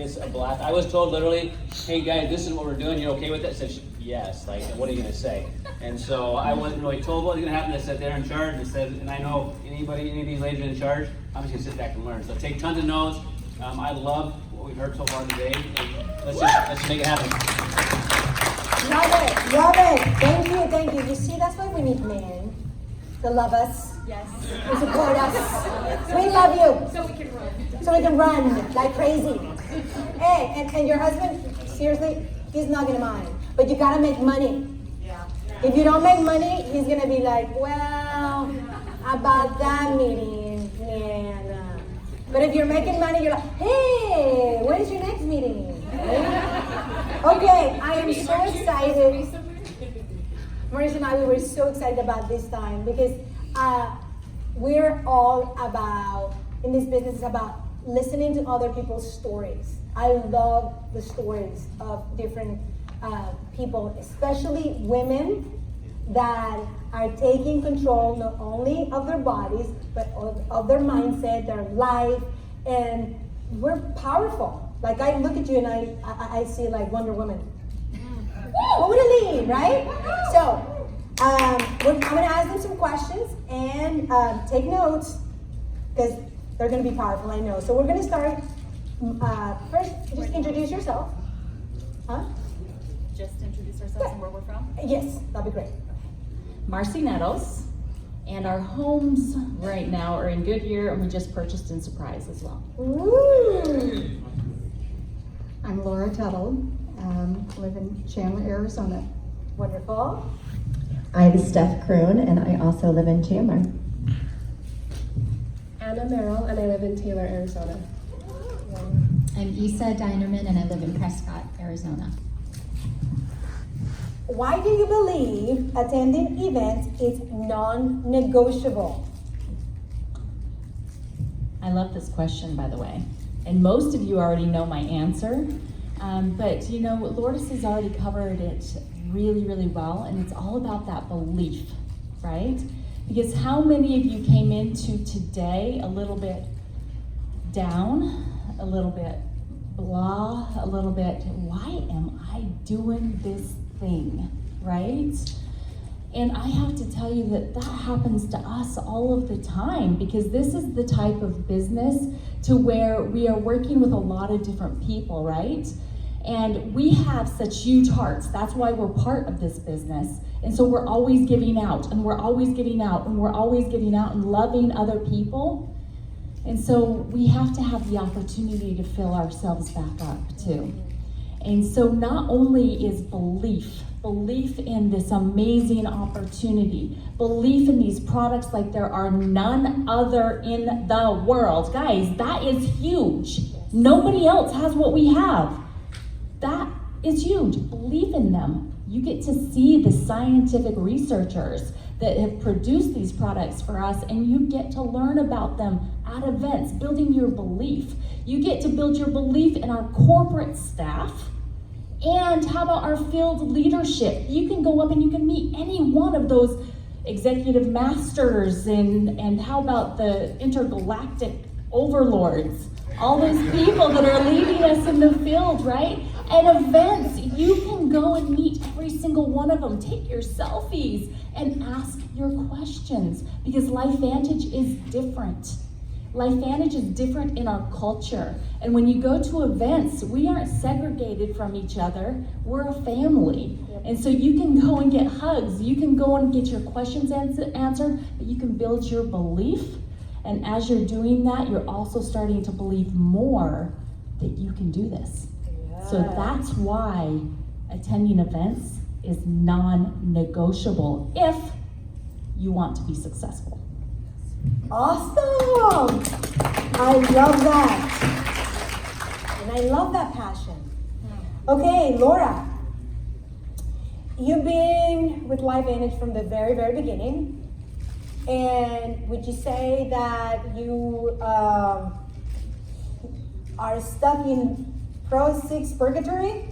It's a blast. I was told literally, hey guys, this is what we're doing, you okay with it? I said, yes, like, what are you gonna say? And so I wasn't really told what was gonna happen. I said, they're in charge. I said, and I know any of these ladies in charge, I'm just gonna sit back and learn. So take tons of notes. I love what we've heard so far today. And let's make it happen. Love it. Thank you. You see, that's why we need men to love us. Yes. To support us. We love you. So we can run. So we can run like crazy. Hey, and your husband, seriously, he's not gonna mind. But you gotta make money. Yeah. If you don't make money, he's gonna be like, well, about that meeting, yeah. But if you're making money, you're like, hey, when is your next meeting? Okay, I am so excited. Maurice and I, we were so excited about this time because we're all about, in this business, it's about listening to other people's stories. I love the stories of different people, especially women that are taking control not only of their bodies, but of their mindset, their life, and we're powerful. Like I look at you and I see like Wonder Woman. What would it lead, right? So I'm gonna ask them some questions and take notes because they're gonna be powerful, I know. So we're gonna start, first, just introduce yourself. Huh? Just introduce ourselves and where we're from? Yes, that'd be great. Marcy Nettles, and our homes right now are in Goodyear, and we just purchased in Surprise as well. Ooh. I'm Laura Tuttle, live in Chandler, Arizona. Wonderful. I'm Steph Kroon, and I also live in Chandler. Anna Merrill, and I live in Taylor, Arizona. I'm Issa Dinerman, and I live in Prescott, Arizona. Why do you believe attending events is non-negotiable? I love this question, by the way, and most of you already know my answer, but you know, Lourdes has already covered it really, really well, and it's all about that belief, right? Because how many of you came into today a little bit down, a little bit blah, a little bit, why am I doing this thing, right? And I have to tell you that happens to us all of the time because this is the type of business to where we are working with a lot of different people, right? And we have such huge hearts. That's why we're part of this business. And so we're always giving out, and we're always giving out, and we're always giving out and loving other people. And so we have to have the opportunity to fill ourselves back up too. And so not only is belief in this amazing opportunity, belief in these products like there are none other in the world. Guys, that is huge. Nobody else has what we have. That is huge. Believe in them. You get to see the scientific researchers that have produced these products for us, and you get to learn about them at events, building your belief. You get to build your belief in our corporate staff. And how about our field leadership? You can go up and you can meet any one of those executive masters, and how about the intergalactic overlords? All those people that are leading us in the field, right? At events, you can go and meet every single one of them. Take your selfies and ask your questions because LifeVantage is different. LifeVantage is different in our culture. And when you go to events, we aren't segregated from each other. We're a family. And so you can go and get hugs. You can go and get your questions answered, but you can build your belief. And as you're doing that, you're also starting to believe more that you can do this. So that's why attending events is non-negotiable if you want to be successful. Awesome! I love that. And I love that passion. Okay, Laura, you've been with LifeVantage from the very, very beginning. And would you say that you are stuck in Pro 6 purgatory?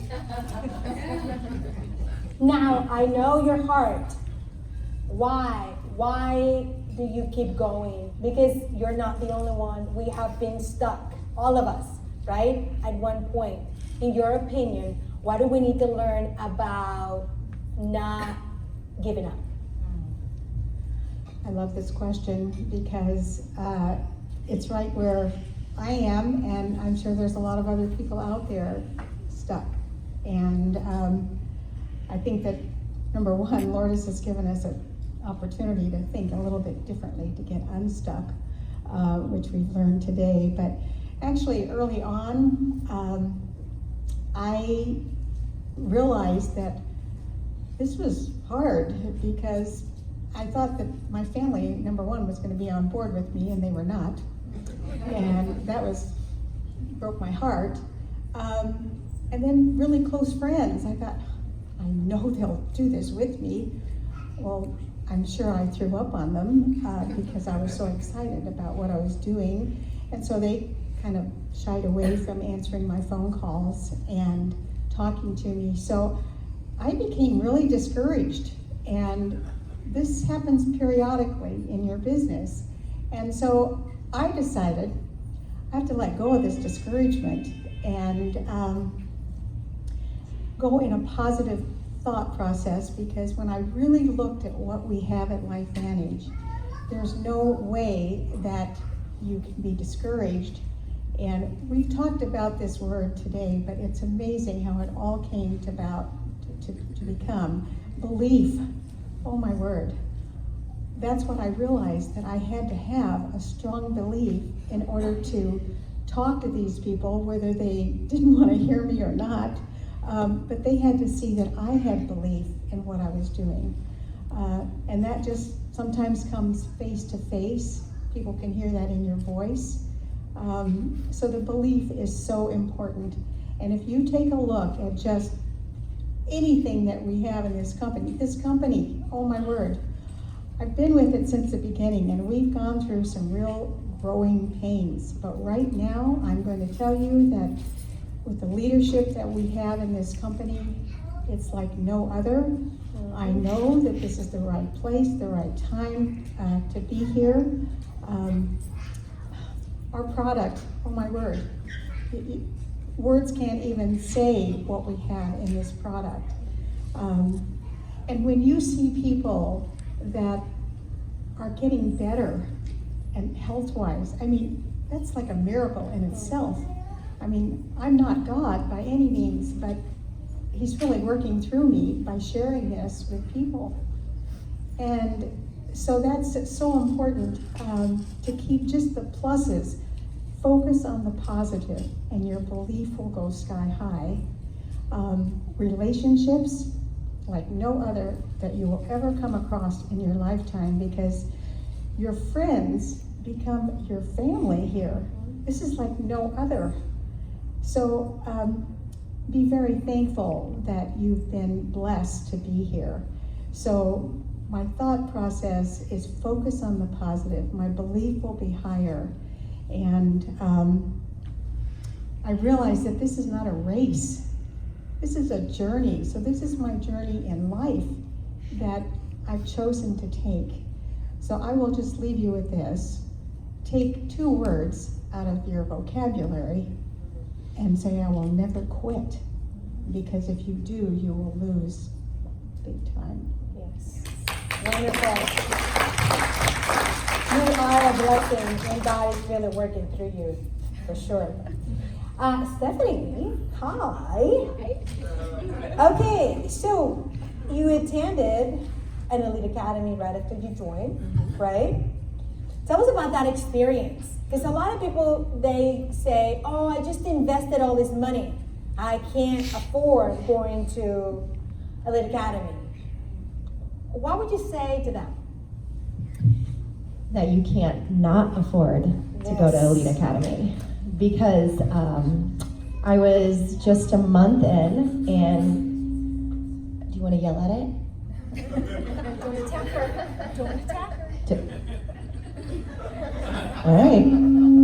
Now, I know your heart. Why? Why do you keep going? Because you're not the only one. We have been stuck, all of us, right? At one point. In your opinion, what do we need to learn about not giving up? I love this question because it's right where I am, and I'm sure there's a lot of other people out there stuck. And I think that, number one, Lord has just given us an opportunity to think a little bit differently, to get unstuck, which we've learned today. But actually, early on, I realized that this was hard because I thought that my family, number one, was going to be on board with me, and they were not. And that broke my heart. And then really close friends, I thought, I know they'll do this with me. Well, I'm sure I threw up on them because I was so excited about what I was doing. And so they kind of shied away from answering my phone calls and talking to me. So I became really discouraged. And this happens periodically in your business. And so I decided I have to let go of this discouragement and go in a positive thought process, because when I really looked at what we have at LifeVantage, there's no way that you can be discouraged. And we've talked about this word today, but it's amazing how it all came to become belief. Oh my word. That's what I realized, that I had to have a strong belief in order to talk to these people, whether they didn't want to hear me or not. But they had to see that I had belief in what I was doing. And that just sometimes comes face to face. People can hear that in your voice. So the belief is so important. And if you take a look at just anything that we have in this company, oh my word, I've been with it since the beginning, and we've gone through some real growing pains. But right now, I'm going to tell you that with the leadership that we have in this company, it's like no other. I know that this is the right place, the right time to be here. Our product, oh my word, words can't even say what we have in this product. And when you see people that are getting better and health-wise, I mean, that's like a miracle in itself. I mean, I'm not God by any means, but He's really working through me by sharing this with people. And so that's so important, to keep just the pluses. Focus on the positive, and your belief will go sky high. Relationships like no other that you will ever come across in your lifetime, because your friends become your family here. This is like no other. So be very thankful that you've been blessed to be here. So my thought process is focus on the positive. My belief will be higher. And I realize that this is not a race. This is a journey. So this is my journey in life that I've chosen to take. So I will just leave you with this. Take 2 words out of your vocabulary and say, I will never quit. Because if you do, you will lose big time. Yes. Wonderful. You are a blessing, and God is really working through you, for sure. Stephanie, hi. Okay, so you attended an elite academy right after you joined, right? Tell us about that experience. Because a lot of people, they say, oh, I just invested all this money. I can't afford going to elite academy. What would you say to them? That you can't not afford to go to Elite Academy, because I was just a month in, and do you want to yell at it? Don't attack her. Don't attack her. All right.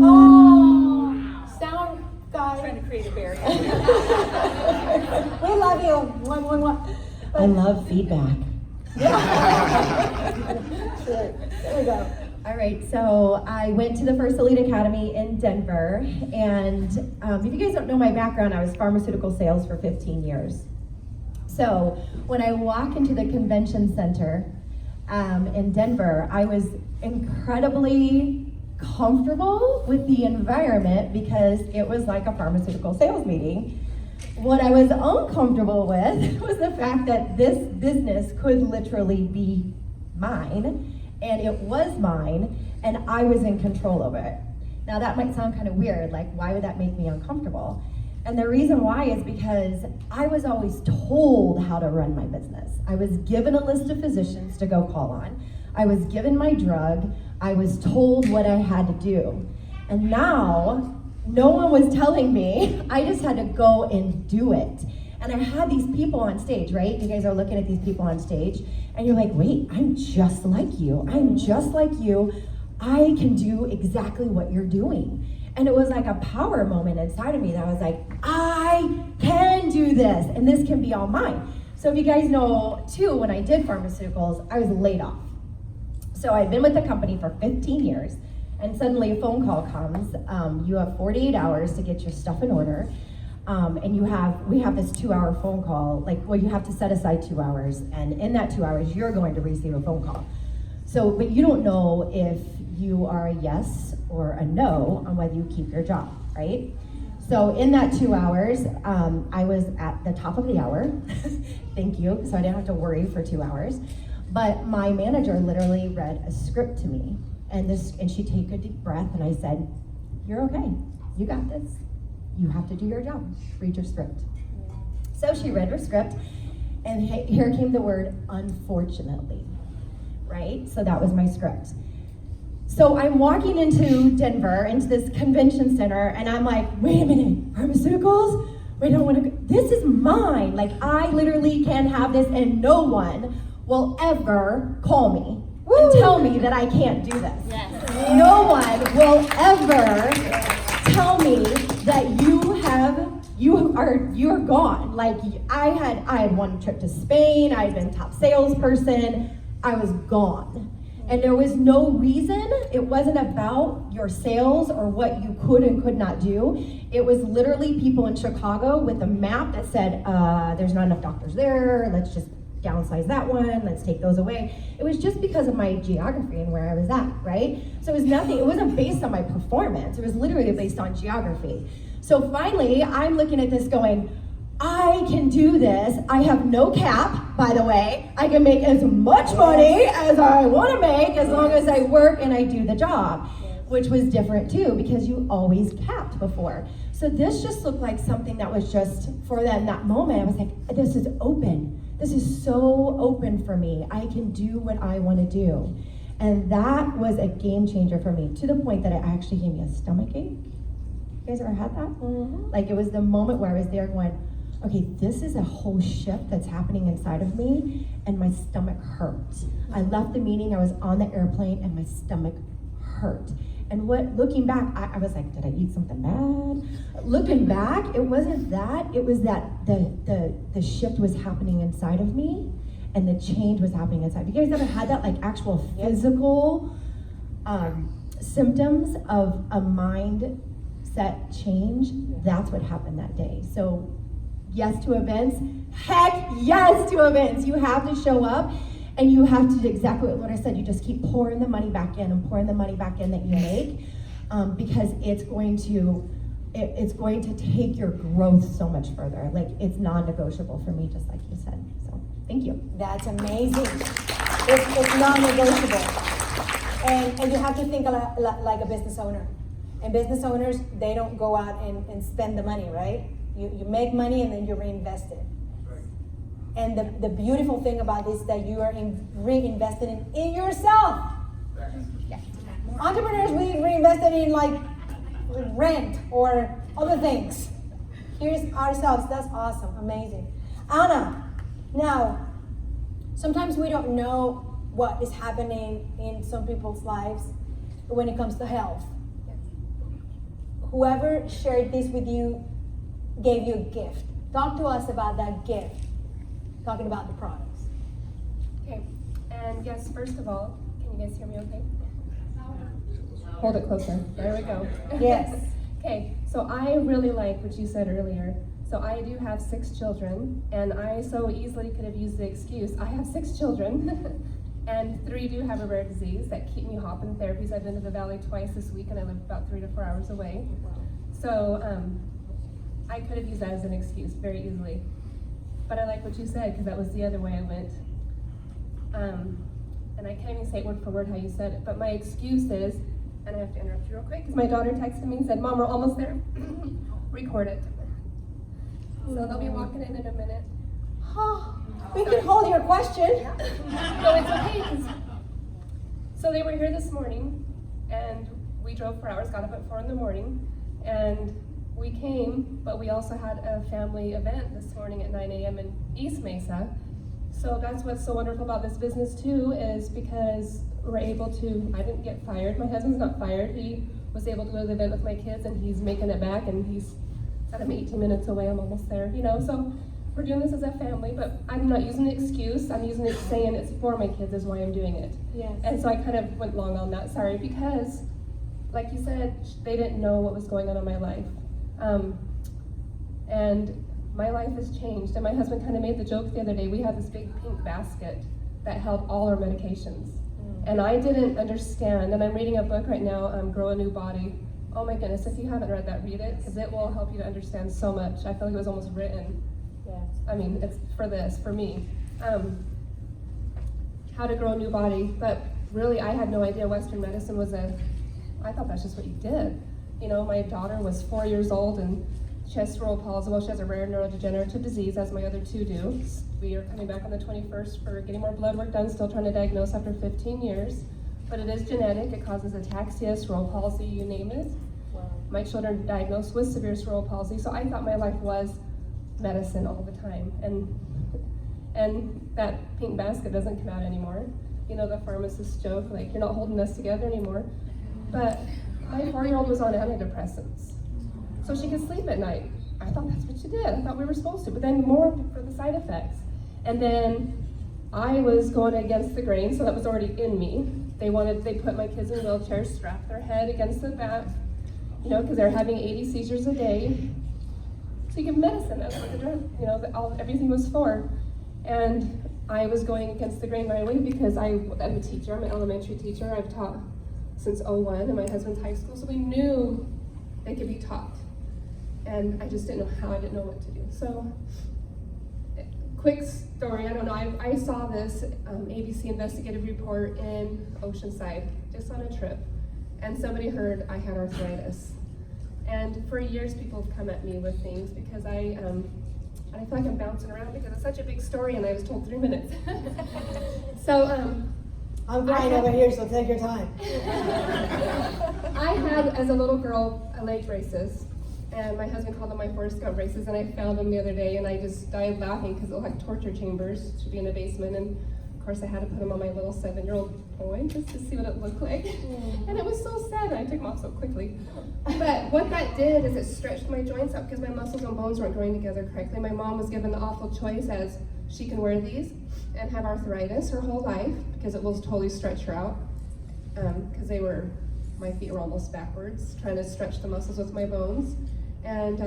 Oh, sound guy. Trying to create a barrier. We love you. One. I love feedback. Sure. There we go. All right, so I went to the first Elite Academy in Denver, and if you guys don't know my background, I was pharmaceutical sales for 15 years. So when I walk into the convention center in Denver, I was incredibly comfortable with the environment because it was like a pharmaceutical sales meeting. What I was uncomfortable with was the fact that this business could literally be mine, and it was mine, and I was in control of it. Now that might sound kind of weird, like why would that make me uncomfortable? And the reason why is because I was always told how to run my business. I was given a list of physicians to go call on. I was given my drug. I was told what I had to do. And now, no one was telling me. I just had to go and do it. And I had these people on stage, right? You guys are looking at these people on stage, and you're like, wait, I'm just like you. I'm just like you. I can do exactly what you're doing. And it was like a power moment inside of me that was like, I can do this, and this can be all mine. So if you guys know, too, when I did pharmaceuticals, I was laid off. So I'd been with the company for 15 years, and suddenly a phone call comes. You have 48 hours to get your stuff in order. And we have this 2-hour phone call, you have to set aside 2 hours, and in that 2 hours, you're going to receive a phone call. So, but you don't know if you are a yes or a no on whether you keep your job, right? So in that 2 hours, I was at the top of the hour, thank you, so I didn't have to worry for 2 hours. But my manager literally read a script to me, and she took a deep breath, and I said, you're okay, you got this. You have to do your job, read your script. So she read her script, and here came the word unfortunately, right? So that was my script. So I'm walking into Denver, into this convention center, and I'm like, wait a minute, pharmaceuticals? Wait, I don't want to, this is mine. Like, I literally can have this, and no one will ever call me and tell me that I can't do this. Yes. No one will ever tell me that you're gone. Like, I had one trip to Spain, I had been top salesperson, I was gone. And there was no reason. It wasn't about your sales or what you could and could not do. It was literally people in Chicago with a map that said, there's not enough doctors there, let's just downsize that one, let's take those away. It was just because of my geography and where I was at, right? So it was nothing, it wasn't based on my performance, it was literally based on geography. So finally, I'm looking at this going, I can do this. I have no cap, by the way. I can make as much money as I want to make as long as I work and I do the job, which was different too because you always capped before. So this just looked like something that was just for them that moment. I was like, this is open. This is so open for me. I can do what I want to do. And that was a game changer for me to the point that it actually gave me a stomachache. You guys ever had that? Mm-hmm. Like it was the moment where I was there going, okay, this is a whole shift that's happening inside of me, and my stomach hurt. I left the meeting, I was on the airplane, and my stomach hurt. And looking back, I was like, did I eat something bad? Looking back, it wasn't that, it was that the shift was happening inside of me, and the change was happening inside. Have you guys ever had that, like actual physical symptoms of a mindset change? That's what happened that day. So, yes to events, heck yes to events. You have to show up and you have to do exactly what I said. You just keep pouring the money back in and pouring the money back in that you make because it's going to take your growth so much further. Like it's non-negotiable for me, just like you said. So thank you. That's amazing. It's non-negotiable. And you have to think like a business owner. And business owners, they don't go out and spend the money, right? You make money and then you reinvest it. And the beautiful thing about this is that you are reinvesting in yourself. Yeah. Entrepreneurs, we reinvested in like rent or other things. Here's ourselves. That's awesome. Amazing. Anna, now, sometimes we don't know what is happening in some people's lives when it comes to health. Whoever shared this with you gave you a gift. Talk to us about that gift. Talking about the products. Okay, and yes, first of all, can you guys hear me okay? Hold it closer. There we go. Yes. Okay, so I really like what you said earlier. So I do have 6 children, and I so easily could have used the excuse, I have 6 children, and 3 do have a rare disease that keep me hopping therapies. I've been to the Valley twice this week, and I live about 3 to 4 hours away. So I could have used that as an excuse very easily. But I like what you said, because that was the other way I went. And I can't even say it word for word how you said it, but my excuse is, and I have to interrupt you real quick, because my daughter texted me and said, Mom, we're almost there. Record it. So they'll be walking in a minute. We can hold your question. No, it's okay. So they were here this morning, and we drove for hours, got up at 4 in the morning, and we came, but we also had a family event this morning at 9 a.m. in East Mesa. So that's what's so wonderful about this business too, is because we're able to, I didn't get fired, my husband's not fired, he was able to go to the event with my kids, and he's making it back, and he's said I'm 18 minutes away, I'm almost there, you know, so we're doing this as a family, but I'm not using the excuse, I'm using it saying it's for my kids is why I'm doing it. Yes. And so I kind of went long on that, sorry, because like you said, they didn't know what was going on in my life. And my life has changed, and my husband kind of made the joke the other day, we had this big pink basket that held all our medications. And I didn't understand, and I'm reading a book right now, Grow a New Body. Oh my goodness, if you haven't read that, read it, because it will help you to understand so much. I feel like it was almost written. Yes. I mean, it's for me. How to grow a new body, but really I had no idea Western medicine was I thought that's just what you did. You know, my daughter was 4 years old and she has cerebral palsy. Well, she has a rare neurodegenerative disease, as my other 2 do. We are coming back on the 21st for getting more blood work done, still trying to diagnose after 15 years. But it is genetic, it causes ataxia, cerebral palsy, you name it. Wow. My children are diagnosed with severe cerebral palsy, so I thought my life was medicine all the time. And that pink basket doesn't come out anymore. You know, the pharmacist joke, like, you're not holding us together anymore. But my 4-year-old was on antidepressants, so she could sleep at night. I thought that's what you did. I thought we were supposed to, but then more for the side effects. And then I was going against the grain, so that was already in me. They put my kids in wheelchairs, strapped their head against the back, you know, because they're having 80 seizures a day. So you give medicine, that's what the drug, you know, everything was for. And I was going against the grain right away because I'm a teacher, I'm an elementary teacher. I've taught since 01, and my husband's high school, so we knew they could be taught. And I just didn't know how, I didn't know what to do. So, quick story, I don't know, I saw this ABC investigative report in Oceanside, just on a trip, and somebody heard I had arthritis. And for years, people have come at me with things because I feel like I'm bouncing around because it's such a big story and I was told 3 minutes. So, I'm crying over here, so take your time. I had, as a little girl, leg braces, and my husband called them my Forrest Gump braces, and I found them the other day, and I just died laughing because they look like torture chambers, should be in a basement, and of course I had to put them on my little 7-year-old boy just to see what it looked like. And it was so sad, and I took them off so quickly. But what that did is it stretched my joints out because my muscles and bones weren't growing together correctly. My mom was given the awful choice as she can wear these and have arthritis her whole life because it will totally stretch her out. Because my feet were almost backwards, trying to stretch the muscles with my bones. And,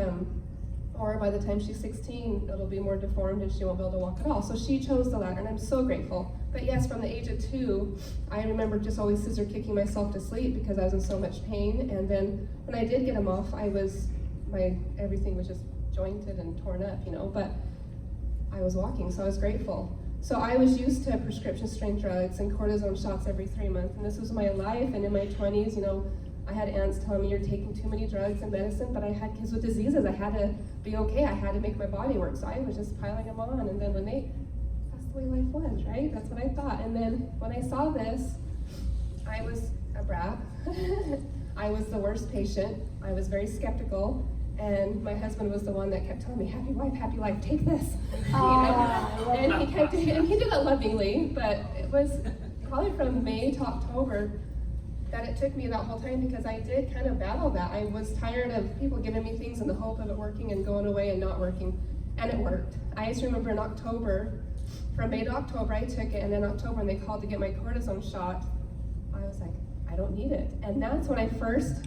or by the time she's 16, it'll be more deformed and she won't be able to walk at all. So she chose the latter, and I'm so grateful. But yes, from the age of 2, I remember just always scissor kicking myself to sleep because I was in so much pain. And then when I did get them off, everything was just jointed and torn up, you know, but I was walking, so I was grateful. So I was used to prescription strength drugs and cortisone shots every 3 months, and this was my life. And in my 20s, you know, I had aunts telling me you're taking too many drugs and medicine, but I had kids with diseases. I had to be okay. I had to make my body work, so I was just piling them on. And then that's the way life was, right? That's what I thought. And then when I saw this, I was a brat. I was the worst patient. I was very skeptical. And my husband was the one that kept telling me, happy wife, happy life, take this. And he kept doing it, and he did it lovingly, but it was probably from May to October that it took me that whole time because I did kind of battle that. I was tired of people giving me things in the hope of it working and going away and not working, and it worked. I just remember in October, from May to October, I took it, and in October when they called to get my cortisone shot, I was like, I don't need it. And that's when I first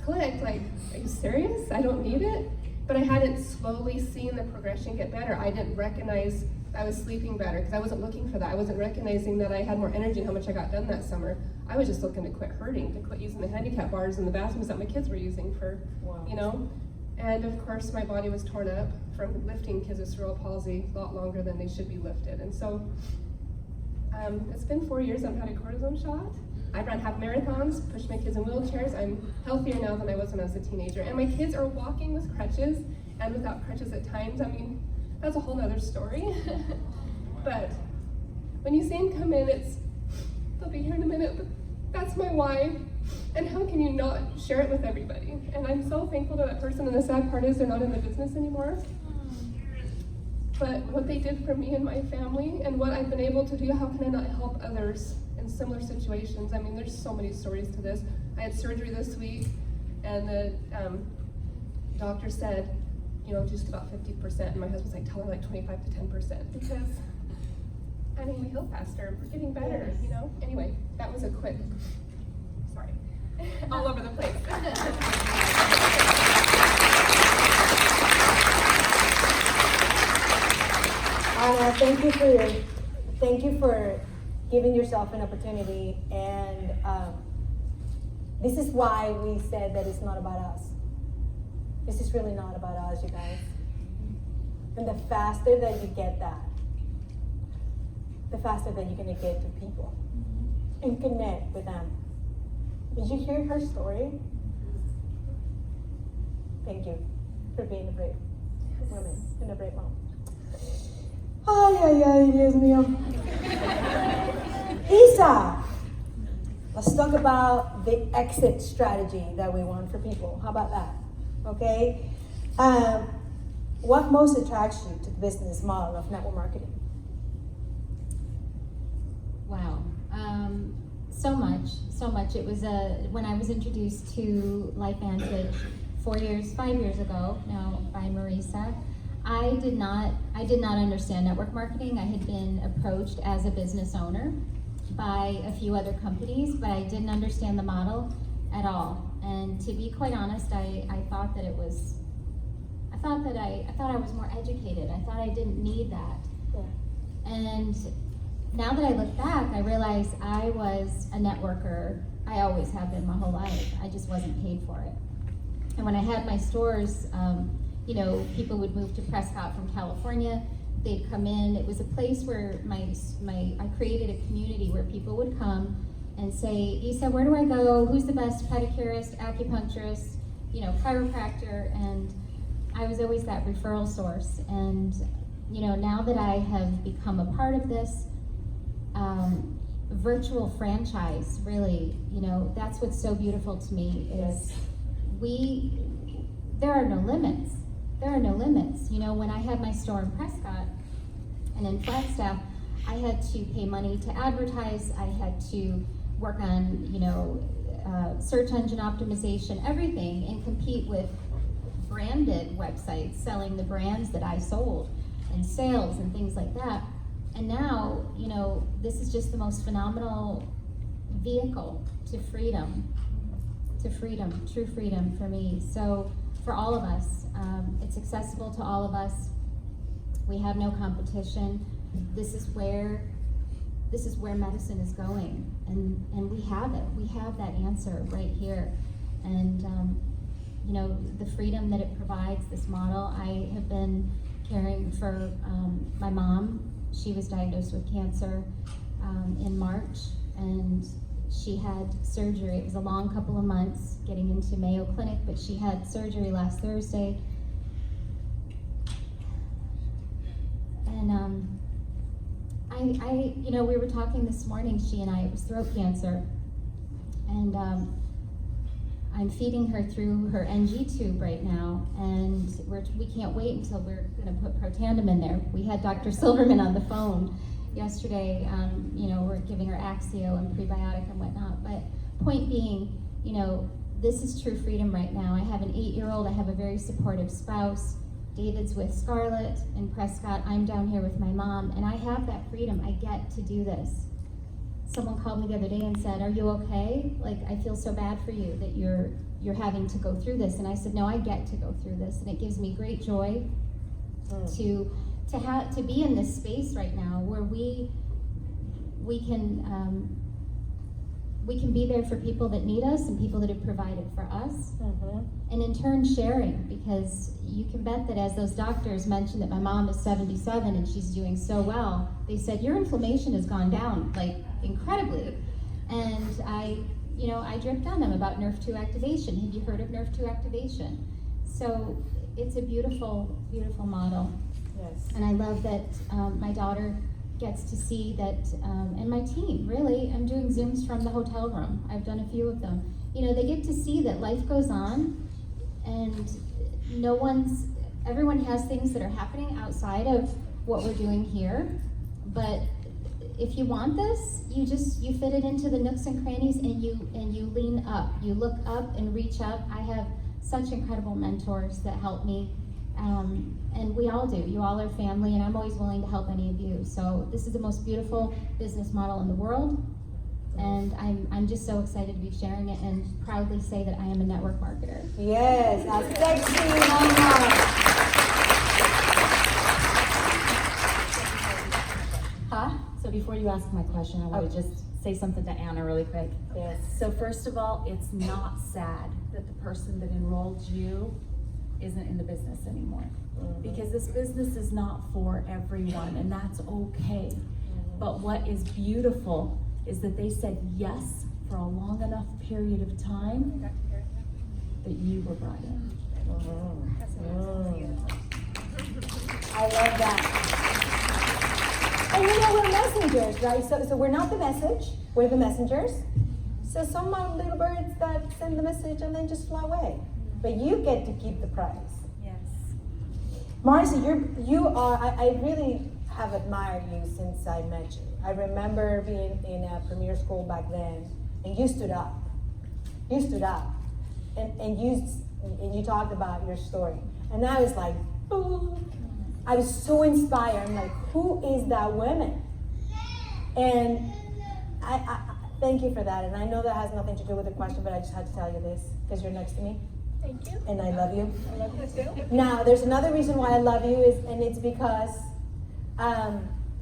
clicked, like, are you serious? I don't need it? But I hadn't slowly seen the progression get better. I didn't recognize I was sleeping better because I wasn't looking for that. I wasn't recognizing that I had more energy and how much I got done that summer. I was just looking to quit hurting, to quit using the handicap bars in the bathrooms that my kids were using for, you know. And of course, my body was torn up from lifting kids with cerebral palsy a lot longer than they should be lifted. And so it's been 4 years I've had a cortisone shot. I run half marathons, push my kids in wheelchairs. I'm healthier now than I was when I was a teenager. And my kids are walking with crutches and without crutches at times. I mean, that's a whole nother story. But when you see them come in, they'll be here in a minute, but that's my why. And how can you not share it with everybody? And I'm so thankful to that person, and the sad part is they're not in the business anymore. But what they did for me and my family, and what I've been able to do, how can I not help others in similar situations? I mean, there's so many stories to this. I had surgery this week, and the doctor said, you know, just about 50%, and my husband's like, tell her like 25 to 10%, because, I mean, we heal faster, we're getting better, you know? Anyway, that was a quick, sorry, all over the place. Anna, thank you for giving yourself an opportunity, and this is why we said that it's not about us. This is really not about us, you guys. And the faster that you get that, the faster that you're gonna get to people and connect with them. Did you hear her story? Thank you for being a brave woman and a brave mom. Ay, ay, ay, Dios mío. Isa, let's talk about the exit strategy that we want for people. How about that? Okay? What most attracts you to the business model of network marketing? Wow. So much. It was when I was introduced to LifeVantage 5 years ago now by Marisa. I did not understand network marketing. I had been approached as a business owner by a few other companies, but I didn't understand the model at all. And to be quite honest, I thought that I was more educated. I thought I didn't need that. Yeah. And now that I look back, I realize I was a networker. I always have been my whole life. I just wasn't paid for it. And when I had my stores, you know, people would move to Prescott from California. They'd come in. It was a place where I created a community where people would come and say, Isa, where do I go? Who's the best pedicurist, acupuncturist, you know, chiropractor? And I was always that referral source. And, you know, now that I have become a part of this virtual franchise, really, you know, that's what's so beautiful to me is there are no limits. There are no limits. You know, when I had my store in Prescott and in Flagstaff, I had to pay money to advertise. I had to work on, you know, search engine optimization, everything, and compete with branded websites selling the brands that I sold and sales and things like that. And now, you know, this is just the most phenomenal vehicle to freedom, true freedom for me. So for all of us, it's accessible to all of us. We have no competition. This is where medicine is going, and we have it. We have that answer right here. And you know, the freedom that it provides, this model, I have been caring for my mom. She was diagnosed with cancer in March, and she had surgery. It was a long couple of months getting into Mayo Clinic, but she had surgery last Thursday. And I, you know, we were talking this morning, she and I, it was throat cancer, and I'm feeding her through her NG tube right now, and we can't wait until we're going to put Protandim in there. We had Dr. Silverman on the phone yesterday. You know, we're giving her Axio and prebiotic and whatnot. But point being, you know, this is true freedom right now. I have an 8-year-old. I have a very supportive spouse. David's with Scarlett in Prescott. I'm down here with my mom, and I have that freedom. I get to do this. someone called me the other day and said, "Are you okay? Like, I feel so bad for you that you're having to go through this." And I said, "No, I get to go through this, and it gives me great joy to be in this space right now where we can be there for people that need us and people that have provided for us, and in turn sharing, because you can bet that as those doctors mentioned that my mom is 77 and she's doing so well, they said your inflammation has gone down like incredibly, and I dripped on them about NRF2 activation. Have you heard of NRF2 activation? So it's a beautiful, beautiful model. Yes. And I love that my daughter gets to see that, and my team, really, I'm doing Zooms from the hotel room. I've done a few of them. They get to see that life goes on, and everyone has things that are happening outside of what we're doing here, but if you want this, you fit it into the nooks and crannies, and you lean up. You look up and reach up. I have such incredible mentors that help me. And we all do. You all are family, and I'm always willing to help any of you. So this is the most beautiful business model in the world, and I'm just so excited to be sharing it and proudly say that I am a network marketer. Yes, a sexy mama. Huh? So before you ask my question, I want to just say something to Anna really quick. Yes. So first of all, it's not sad that the person that enrolled you isn't in the business anymore. Because this business is not for everyone, and that's okay. But what is beautiful is that they said yes for a long enough period of time that you were brought in. I love that. And we're messengers, right? So we're not the message, we're the messengers. So some are little birds that send the message and then just fly away. But you get to keep the prize. Yes. Marcy, I really have admired you since I met you. I remember being in a premier school back then, and you stood up. You stood up, and you talked about your story. And I was like, boom. I was so inspired. I'm like, who is that woman? And I thank you for that. And I know that has nothing to do with the question, but I just had to tell you this because you're next to me. Thank you. And I love you. I love you too. Now, there's another reason why I love you and it's because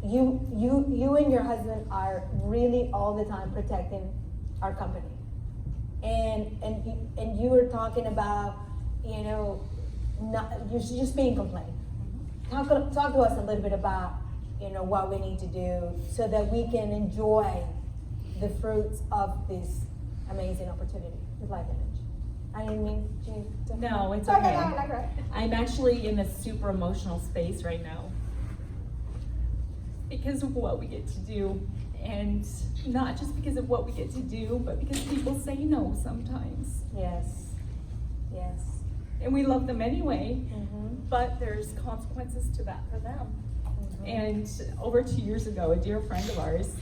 you and your husband are really all the time protecting our company. And you were talking about, you're just being complained. Talk to us a little bit about, what we need to do so that we can enjoy the fruits of this amazing opportunity with Life Image. I didn't mean to. No, it's Okay, okay. no, right. I'm actually in a super emotional space right now because of what we get to do, and not just because of what we get to do, but because people say no sometimes. Yes. Yes. And we love them anyway, Mm-hmm. but there's consequences to that for them. Mm-hmm. And over 2 years ago, a dear friend of ours,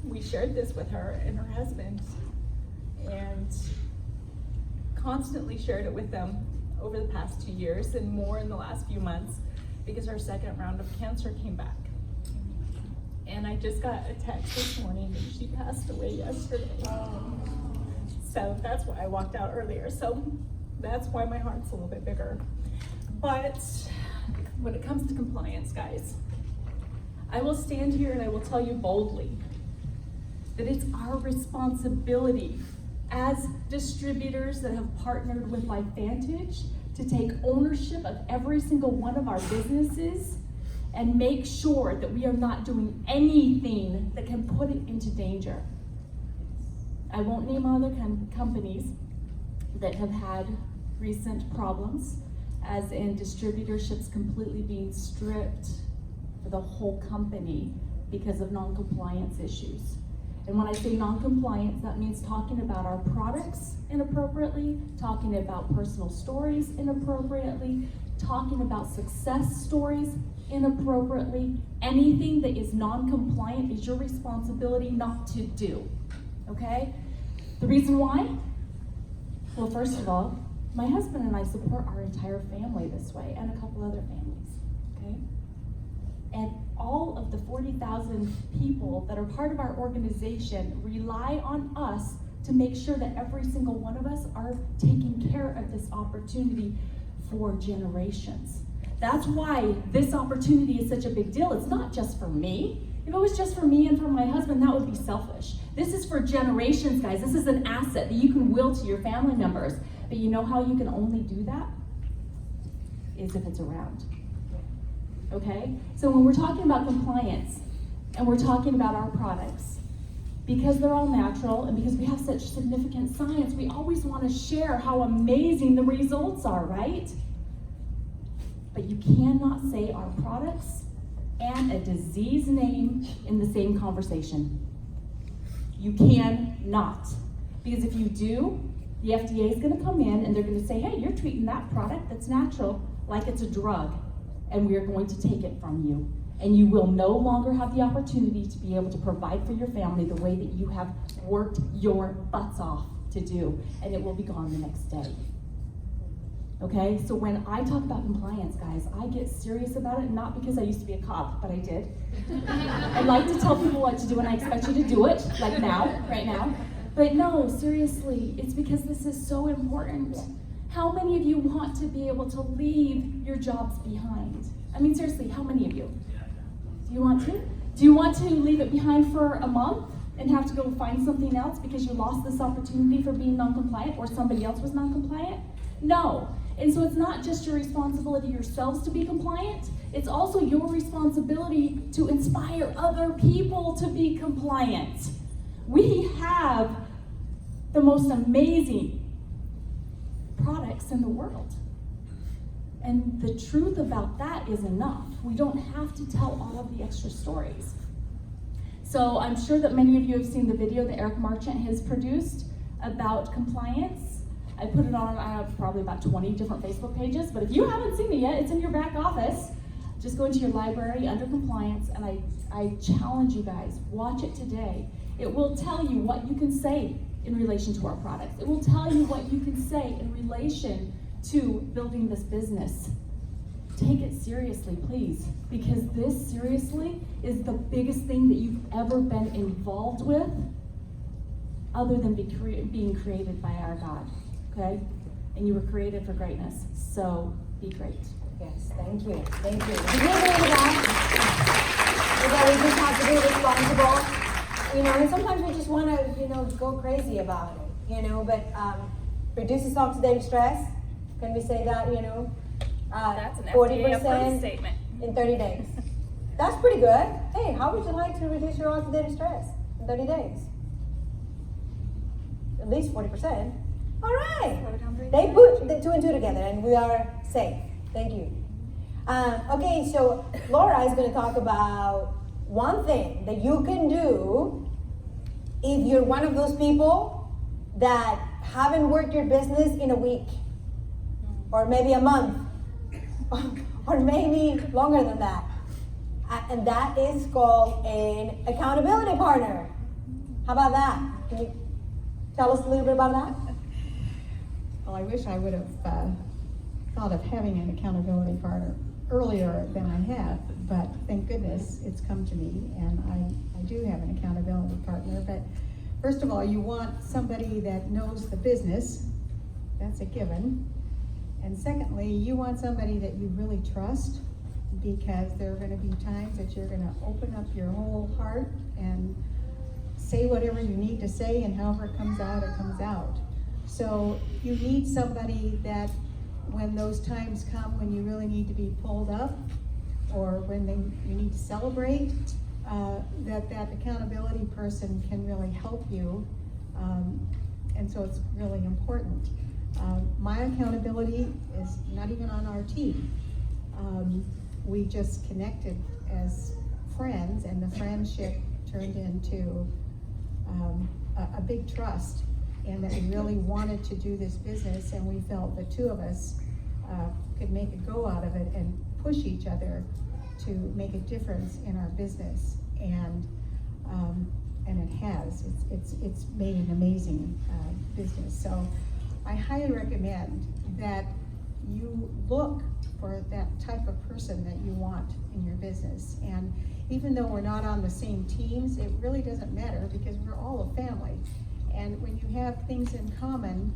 we shared this with her and her husband, and constantly shared it with them over the past 2 years and more in the last few months because her second round of cancer came back. And I just got a text this morning that she passed away yesterday. So that's why I walked out earlier. So that's why my heart's a little bit bigger. But when it comes to compliance, guys, I will stand here and I will tell you boldly that it's our responsibility as distributors that have partnered with LifeVantage to take ownership of every single one of our businesses and make sure that we are not doing anything that can put it into danger. I won't name other companies that have had recent problems, as in distributorships completely being stripped for the whole company because of non-compliance issues. And when I say non-compliance, that means talking about our products inappropriately, talking about personal stories inappropriately, talking about success stories inappropriately. Anything that is non-compliant is your responsibility not to do, okay? The reason why? Well, first of all, my husband and I support our entire family this way and a couple other families, okay? And all of the 40,000 people that are part of our organization rely on us to make sure that every single one of us are taking care of this opportunity for generations. That's why this opportunity is such a big deal. It's not just for me. If it was just for me and for my husband, that would be selfish. This is for generations, guys. This is an asset that you can will to your family members. But you know how you can only do that? Is if it's around. Okay? So when we're talking about compliance and we're talking about our products, because they're all natural and because we have such significant science, we always want to share how amazing the results are, right? But you cannot say our products and a disease name in the same conversation. You cannot. Because if you do, the FDA is going to come in and they're going to say, hey, you're treating that product that's natural like it's a drug, and we are going to take it from you. And you will no longer have the opportunity to be able to provide for your family the way that you have worked your butts off to do, and it will be gone the next day. Okay, so when I talk about compliance, guys, I get serious about it, not because I used to be a cop, but I did. I like to tell people what to do, and I expect you to do it, like now, right now. But no, seriously, it's because this is so important. How many of you want to be able to leave your jobs behind? I mean, seriously, how many of you? Do you want to? Do you want to leave it behind for a month and have to go find something else because you lost this opportunity for being non-compliant or somebody else was non-compliant? No. And so it's not just your responsibility yourselves to be compliant, it's also your responsibility to inspire other people to be compliant. We have the most amazing products in the world. And the truth about that is enough. We don't have to tell all of the extra stories. So I'm sure that many of you have seen the video that Eric Marchant has produced about compliance. I put it on probably about 20 different Facebook pages, but if you haven't seen it yet, it's in your back office. Just go into your library under compliance, and I challenge you guys, watch it today. It will tell you what you can say in relation to our products. It will tell you what you can say in relation to building this business. Take it seriously, please, because this seriously is the biggest thing that you've ever been involved with other than being created by our God, okay? And you were created for greatness, so be great. Yes, thank you, thank you. Do you agree with that? That we just have to be responsible, and sometimes we just want to, go crazy about it, but reduces oxidative stress. Can we say that, That's an 40% FDA-approved statement. in 30 days? That's pretty good. Hey, how would you like to reduce your oxidative stress in 30 days? At least 40%. All right. They put the 2 and 2 together, and we are safe. Thank you. Okay, so Laura is going to talk about one thing that you can do if you're one of those people that haven't worked your business in a week, or maybe a month, or maybe longer than that. And that is called an accountability partner. How about that? Can you tell us a little bit about that? Well, I wish I would have thought of having an accountability partner earlier than I have, but thank goodness it's come to me, and I do have an accountability partner. But first of all, you want somebody that knows the business. That's a given. And secondly, you want somebody that you really trust, because there are going to be times that you're going to open up your whole heart and say whatever you need to say, and however it comes out, it comes out. So you need somebody that when those times come when you really need to be pulled up, or when you need to celebrate, that accountability person can really help you. And so it's really important. My accountability is not even on our team. We just connected as friends, and the friendship turned into a big trust, and that we really wanted to do this business, and we felt the two of us could make a go out of it and push each other to make a difference in our business, and it has. It's made an amazing business. So I highly recommend that you look for that type of person that you want in your business. And even though we're not on the same teams, it really doesn't matter because we're all a family. And when you have things in common,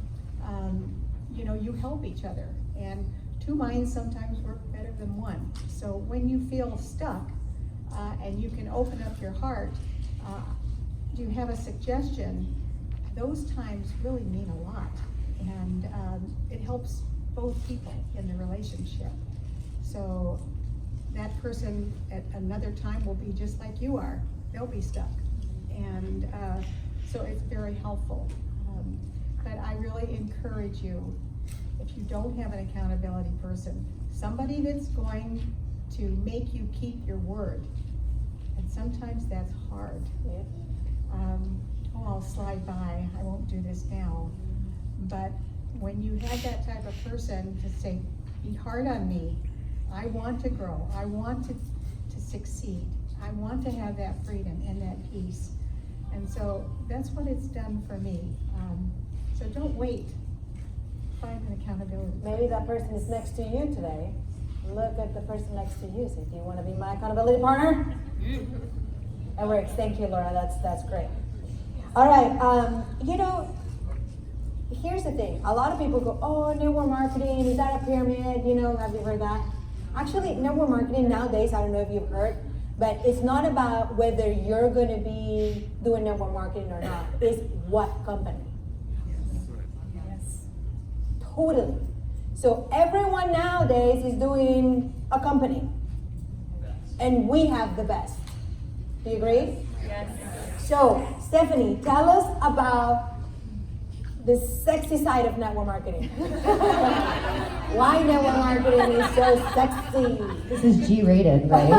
you know, you help each other. And two minds sometimes work better than one. So when you feel stuck and you can open up your heart, do you have a suggestion? Those times really mean a lot. And it helps both people in the relationship. So that person at another time will be just like you are. They'll be stuck. And so it's very helpful. But I really encourage you, if you don't have an accountability person, somebody that's going to make you keep your word. And sometimes that's hard. I'll slide by, I won't do this now. But when you have that type of person to say, be hard on me, I want to grow, I want to succeed, I want to have that freedom and that peace. And so that's what it's done for me. So don't wait, find an accountability. Maybe that person is next to you today. Look at the person next to you. Say, do you want to be my accountability partner? It works. Thank you, Laura. That's great. All right. You know, here's the thing. A lot of people go, oh, network marketing, is that a pyramid? You know, have you heard that? Actually, network marketing nowadays, I don't know if you've heard, but it's not about whether you're going to be doing network marketing or not. It's what company. Yes. Totally. So everyone nowadays is doing a company. And we have the best. Do you agree? Yes. So, Stephanie, tell us about the sexy side of network marketing. Why network marketing is so sexy. This is G-rated, right?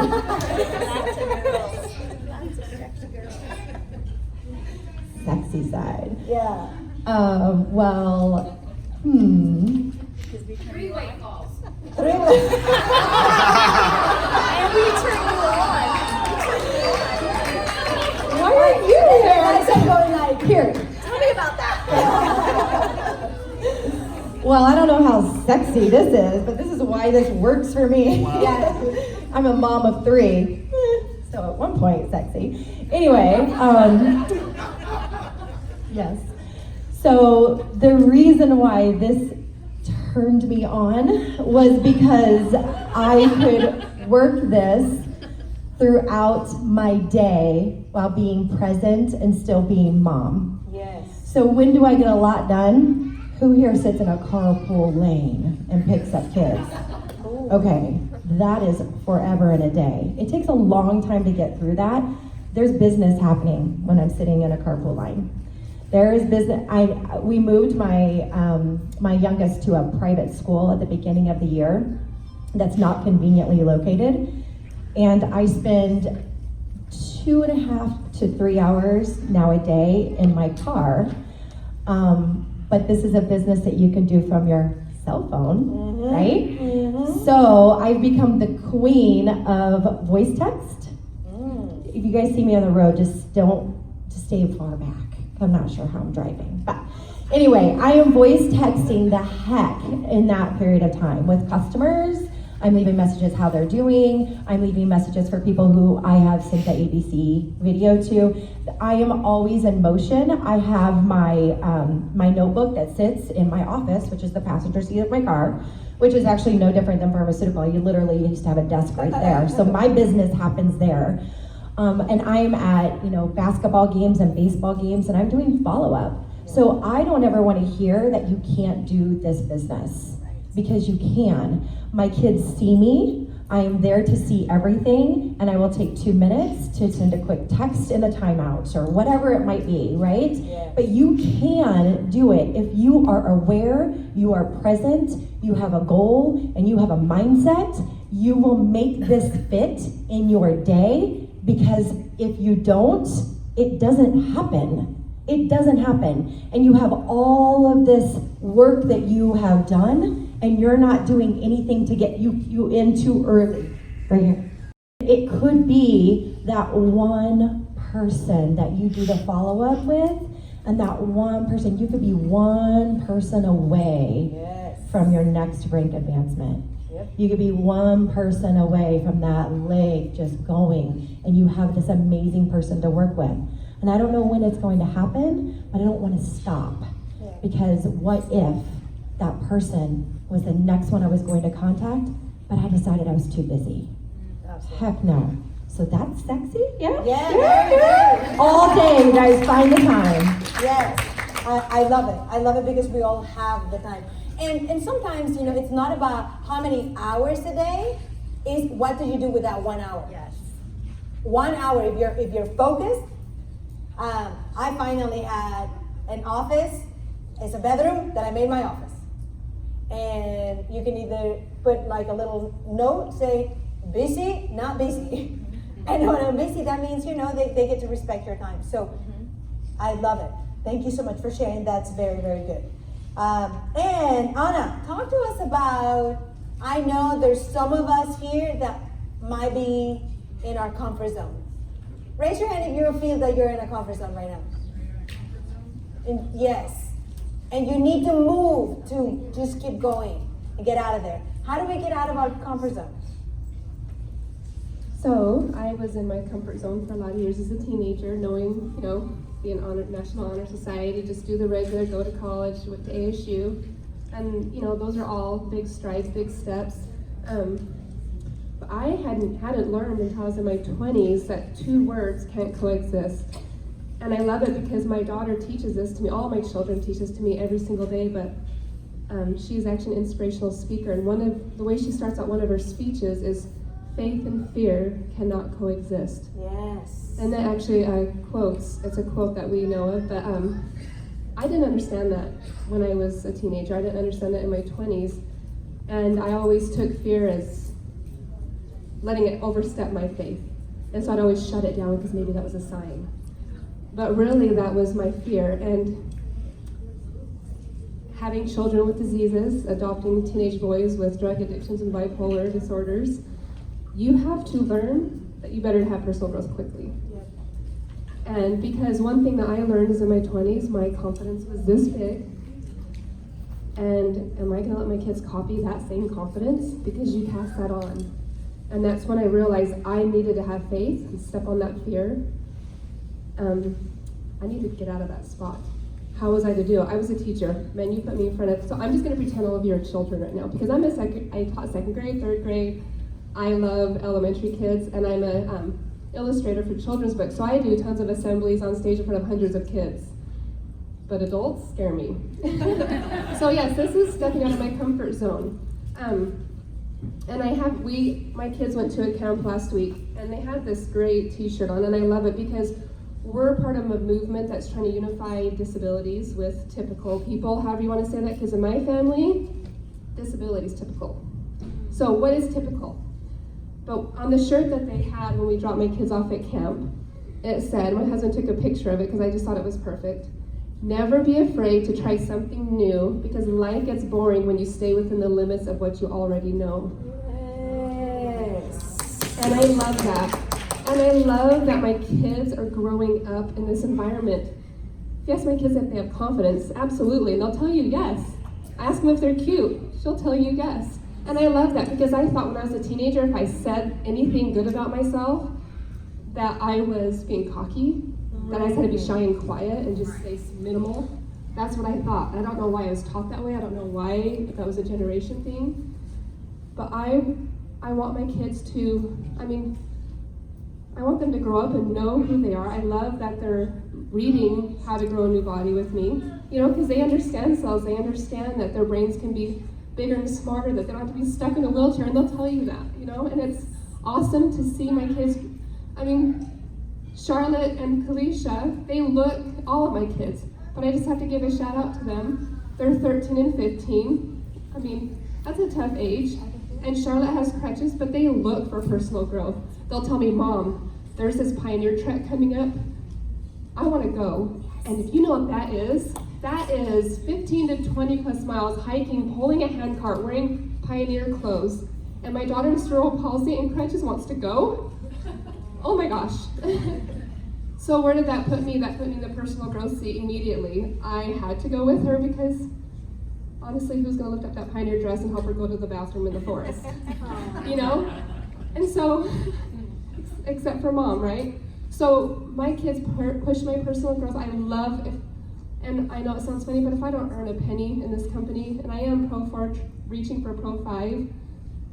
Sexy side. Yeah. Well, Three-way calls. Three-way. And we turn you on. why are you here? I'm going like, Here. Tell me about that. Well, I don't know how sexy this is, but this is why this works for me. Wow. Yeah. I'm a mom of 3, so at one point sexy. Anyway, yes. So the reason why this turned me on was because I could work this throughout my day while being present and still being mom. Yes. So when do I get a lot done? Who here sits in a carpool lane and picks up kids? Okay, that is forever and a day. It takes a long time to get through that. There's business happening when I'm sitting in a carpool line. There is business. We moved my my youngest to a private school at the beginning of the year that's not conveniently located. And I spend 2.5 to 3 hours now a day in my car. But this is a business that you can do from your cell phone, right? Mm-hmm. So I've become the queen of voice text. If you guys see me on the road, just stay far back. I'm not sure how I'm driving. But anyway, I am voice texting the heck in that period of time with customers. I'm leaving messages how they're doing. I'm leaving messages for people who I have sent the ABC video to. I am always in motion. I have my my notebook that sits in my office, which is the passenger seat of my car, which is actually no different than pharmaceutical. You literally used to have a desk right there. So my business happens there. And I'm at, basketball games and baseball games, and I'm doing follow-up. So I don't ever want to hear that you can't do this business, because you can. My kids see me. I am there to see everything, and I will take 2 minutes to send a quick text in the timeout or whatever it might be, right? Yes. But you can do it if you are aware, you are present, you have a goal, and you have a mindset. You will make this fit in your day, because if you don't, it doesn't happen. It doesn't happen. And you have all of this work that you have done, and you're not doing anything to get you in too early. Right here. It could be that one person that you do the follow-up with, and that one person, you could be one person away from your next rank advancement. Yep. You could be one person away from that lake just going, and you have this amazing person to work with. And I don't know when it's going to happen, but I don't want to stop. Yeah. Because what if that person was the next one I was going to contact, but I decided I was too busy? Absolutely. Heck no. So that's sexy? Yeah? Yeah, very. All day, you guys find the time. Yes, I love it. I love it because we all have the time. And sometimes, you know, it's not about how many hours a day, it's what do you do with that 1 hour. Yes. 1 hour, if you're focused. I finally had an office. It's a bedroom that I made my office. And you can either put like a little note, say, busy, not busy. And when I'm busy, that means, you know, they get to respect your time. So I love it. Thank you so much for sharing. That's very, very good. And Anna, talk to us about, I know there's some of us here that might be in our comfort zone. Raise your hand if you feel that you're in a comfort zone right now. Yes. And you need to move to just keep going and get out of there. How do we get out of our comfort zone? So I was in my comfort zone for a lot of years as a teenager, knowing, you know, be an National Honor Society, just do the regular, go to college, went to ASU. And, you know, those are all big strides, big steps. But I hadn't learned until I was in my 20s that two words can't coexist. And I love it because my daughter teaches this to me, all my children teach this to me every single day, but she's actually an inspirational speaker. And one of the way she starts out one of her speeches is, faith and fear cannot coexist. Yes. And that actually quotes, it's a quote that we know of, but I didn't understand that when I was a teenager. I didn't understand that in my 20s. And I always took fear as letting it overstep my faith. And so I'd always shut it down because maybe that was a sign. But really that was my fear. And having children with diseases, adopting teenage boys with drug addictions and bipolar disorders, you have to learn that you better have personal growth quickly. Yep. And because one thing that I learned is in my 20s, my confidence was this big. And am I gonna let my kids copy that same confidence? Because you pass that on. And that's when I realized I needed to have faith and step on that fear. I needed to get out of that spot. How was I to do it? I was a teacher. Man, you put me in front of, so I'm just gonna pretend all of you are children right now because I taught second grade, third grade. I love elementary kids, and I'm an illustrator for children's books, so I do tons of assemblies on stage in front of hundreds of kids. But adults scare me. So yes, this is stepping out of my comfort zone. And my kids went to a camp last week, and they had this great t-shirt on, and I love it because we're part of a movement that's trying to unify disabilities with typical people, however you want to say that, because in my family, disability is typical. So what is typical? But on the shirt that they had when we dropped my kids off at camp, it said, my husband took a picture of it because I just thought it was perfect. Never be afraid to try something new because life gets boring when you stay within the limits of what you already know. Yes. And I love that. And I love that my kids are growing up in this environment. If you ask my kids if they have confidence, absolutely, and they'll tell you yes. Ask them if they're cute, she'll tell you yes. And I love that because I thought when I was a teenager, if I said anything good about myself, that I was being cocky, that I had to be shy and quiet and just stay minimal. That's what I thought. I don't know why I was taught that way. I don't know why, if that was a generation thing. But I want my kids to, I want them to grow up and know who they are. I love that they're reading How to Grow a New Body with me, because they understand cells. They understand that their brains can be bigger and smarter, that they don't have to be stuck in a wheelchair, and they'll tell you that, and it's awesome to see my kids. Charlotte and Kalisha, they look, all of my kids, but I just have to give a shout out to them. They're 13 and 15. That's a tough age. And Charlotte has crutches, but they look for personal growth. They'll tell me, Mom, there's this Pioneer Trek coming up. I want to go. And if you know what that is 15 to 20 plus miles hiking, pulling a handcart, wearing Pioneer clothes. And my daughter has cerebral palsy and crutches wants to go. Oh my gosh. So where did that put me? That put me in the personal growth seat immediately. I had to go with her because honestly, who's gonna lift up that pioneer dress and help her go to the bathroom in the forest? You know? And so, except for mom, right? So my kids push my personal growth. I love it. And I know it sounds funny, but if I don't earn a penny in this company, and I am Pro 4 reaching for Pro 5,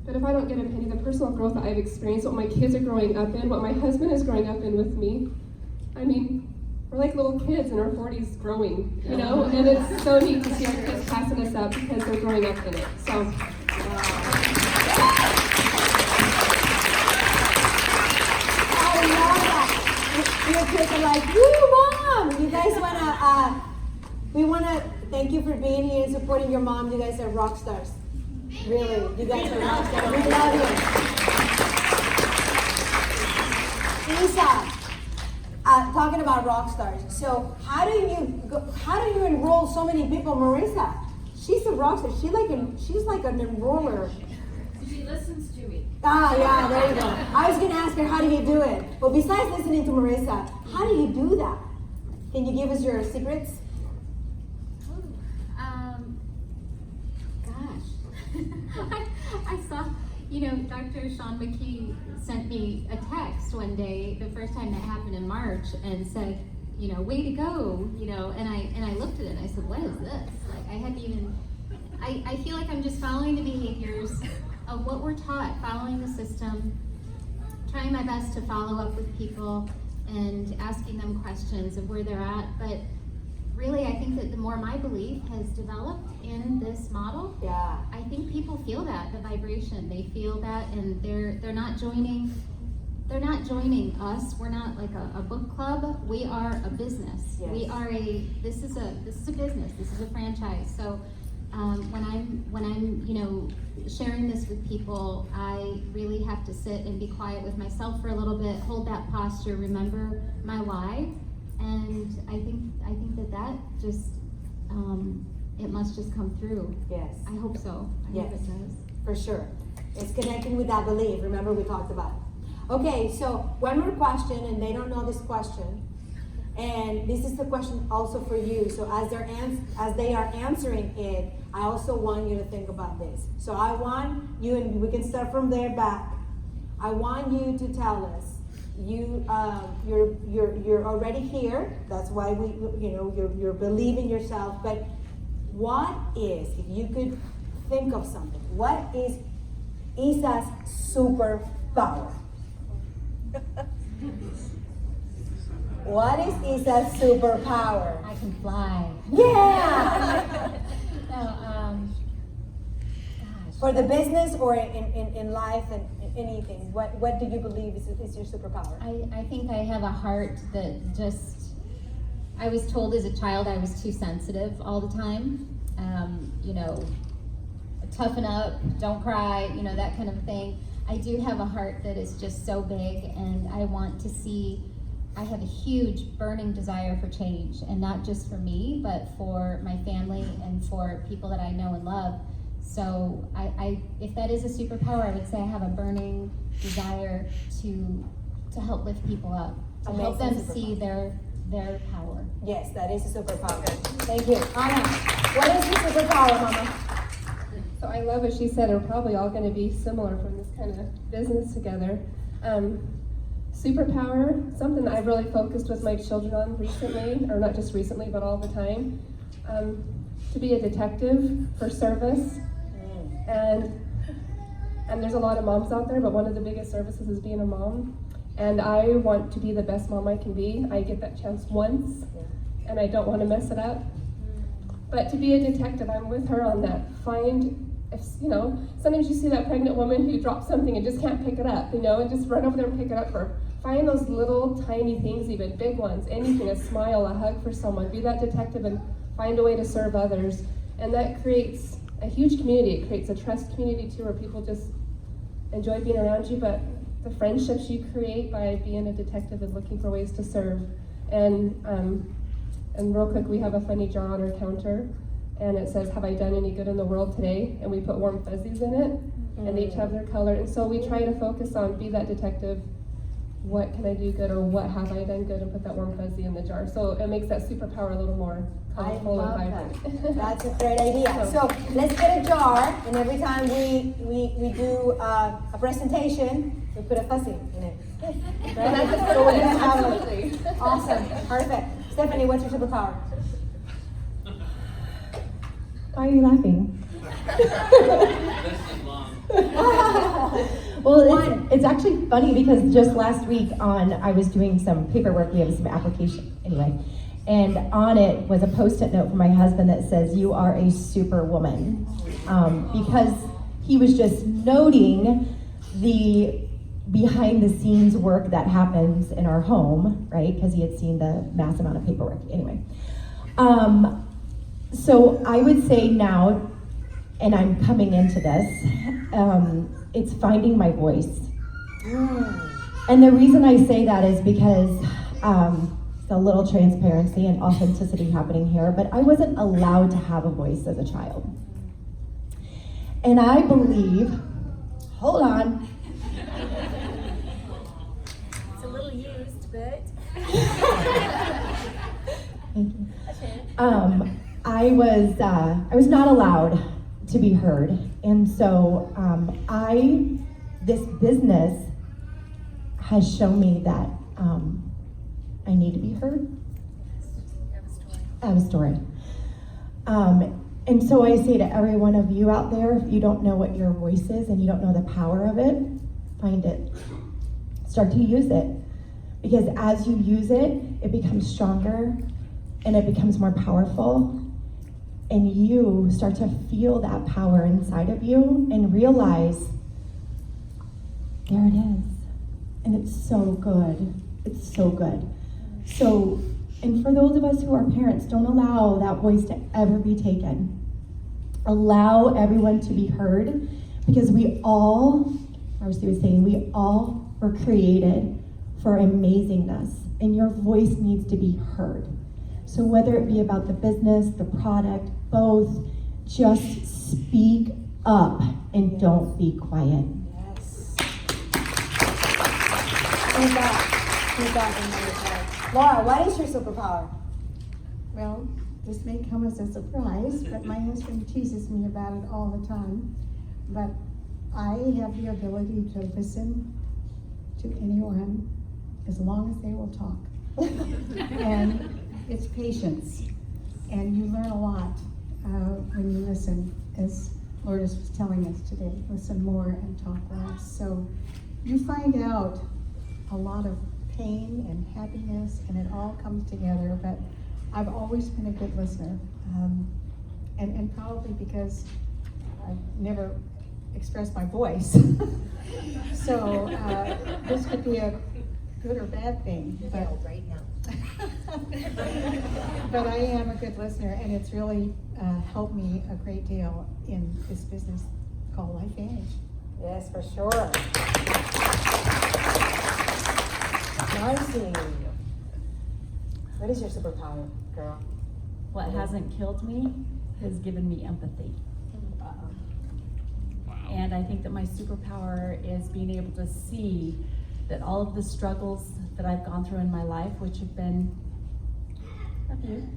but if I don't get a penny, the personal growth that I've experienced, what my kids are growing up in, what my husband is growing up in with me, I mean, we're like little kids in our 40s growing, you know? And it's so neat to see our kids passing us up because they're growing up in it. So. I love that. Your kids are like, woo, mom! You guys we wanna thank you for being here and supporting your mom. You guys are rock stars. Really, you guys are rock stars. We love you. Isa, talking about rock stars. So how do you enroll so many people? Marissa, she's a rock star. She's like an enroller. She listens to me. Ah, yeah, there you go. I was gonna ask her, how do you do it? But besides listening to Marissa, how do you do that? Can you give us your secrets? I saw, Dr. Sean McKee sent me a text one day, the first time that happened in March, and said, way to go, and I looked at it and I said, what is this? Like, I feel like I'm just following the behaviors of what we're taught, following the system, trying my best to follow up with people and asking them questions of where they're at, but really, I think that the more my belief has developed in this model, yeah, I think people feel that, the vibration. They feel that, and they're not joining. They're not joining us. We're not like a book club. We are a business. Yes. We are this is a business. This is a franchise. So when I'm sharing this with people, I really have to sit and be quiet with myself for a little bit, hold that posture, remember my why. And I think that just, it must just come through. Yes. I hope so. I Yes. hope it does. For sure. It's connecting with that belief. Remember we talked about it. Okay, so one more question, and they don't know this question. And this is the question also for you. So as they are answering it, I also want you to think about this. So I want you, and we can start from there back. I want you to tell us. You're already here. That's why you're believing yourself. But what is, if you could think of something, what is Isa's superpower? What is Isa's superpower? I can fly. Yeah. No, For the business or in life and anything, what do you believe is your superpower? I think I have a heart that just, I was told as a child I was too sensitive all the time. Toughen up, don't cry, that kind of thing. I do have a heart that is just so big, and I want to see, I have a huge burning desire for change, and not just for me, but for my family and for people that I know and love. So I if that is a superpower, I would say I have a burning desire to help lift people up, to help them see their power. Yes, that is a superpower. Thank you. Anna, what is your superpower, Mama? So I love what she said. We're probably all going to be similar from this kind of business together. Superpower, something that I've really focused with my children on recently, or not just recently, but all the time. To be a detective for service. And there's a lot of moms out there, but one of the biggest services is being a mom. And I want to be the best mom I can be. I get that chance once, and I don't want to mess it up. But to be a detective, I'm with her on that. Sometimes you see that pregnant woman who drops something and just can't pick it up, and just run over there and pick it up for her. Find those little tiny things, even big ones, anything, a smile, a hug for someone. Be that detective and find a way to serve others. And that creates a huge community. It creates a trust community too, where people just enjoy being around you, but the friendships you create by being a detective and looking for ways to serve. And real quick, we have a funny jar on our counter, and it says, "Have I done any good in the world today?" And we put warm fuzzies in it, and they each have their color. And so we try to focus on be that detective, what can I do good or what have I done good, and put that warm fuzzy in the jar. So it makes that superpower a little more I colorful and love vibrant. that. That's a great idea. So let's get a jar, and every time we do a presentation, we put a fuzzy in it. Right? So we're gonna have Absolutely. awesome, perfect. Stephanie, what's your superpower? Why are you laughing? This is long. Well, it's actually funny because just last week I was doing some paperwork, we have some application, anyway, and on it was a post-it note from my husband that says, "You are a superwoman," because he was just noting the behind-the-scenes work that happens in our home, right, because he had seen the mass amount of paperwork, anyway. So I would say now, and I'm coming into this, it's finding my voice. And the reason I say that is because it's a little transparency and authenticity happening here, but I wasn't allowed to have a voice as a child. And I believe, hold on. It's a little used, but. Thank you. I was not allowed to be heard, and so this business has shown me that I need to be heard. I have a story. And so I say to every one of you out there, if you don't know what your voice is and you don't know the power of it, find it. Start to use it. Because as you use it, it becomes stronger and it becomes more powerful. And you start to feel that power inside of you and realize, there it is. And it's so good. It's so good. So, and for those of us who are parents, don't allow that voice to ever be taken. Allow everyone to be heard, because we all, Marcy was saying, we all were created for amazingness, and your voice needs to be heard. So whether it be about the business, the product, both, just speak up and don't be quiet. Yes. Laura, what is your superpower? Well, this may come as a surprise, but my husband teases me about it all the time. But I have the ability to listen to anyone as long as they will talk. And it's patience. And you learn a lot when you listen, as Lourdes was telling us today. Listen more and talk less. So you find out a lot of pain and happiness, and it all comes together. But I've always been a good listener, and probably because I've never expressed my voice. So this could be a good or bad thing. But right now. but I am a good listener, and it's really helped me a great deal in this business called Life Vantage. Yes, for sure. Marcy, what is your superpower, girl? What hasn't killed me has given me empathy. And I think that my superpower is being able to see that all of the struggles that I've gone through in my life, which have been a few,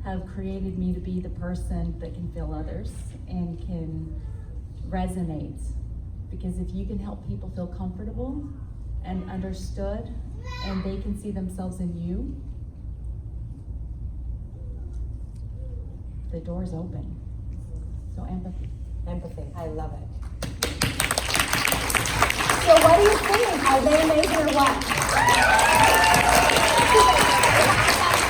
have created me to be the person that can feel others and can resonate. Because if you can help people feel comfortable and understood, and they can see themselves in you, the door's open. So empathy. Empathy, I love it. So what do you think? Are they amazing or what?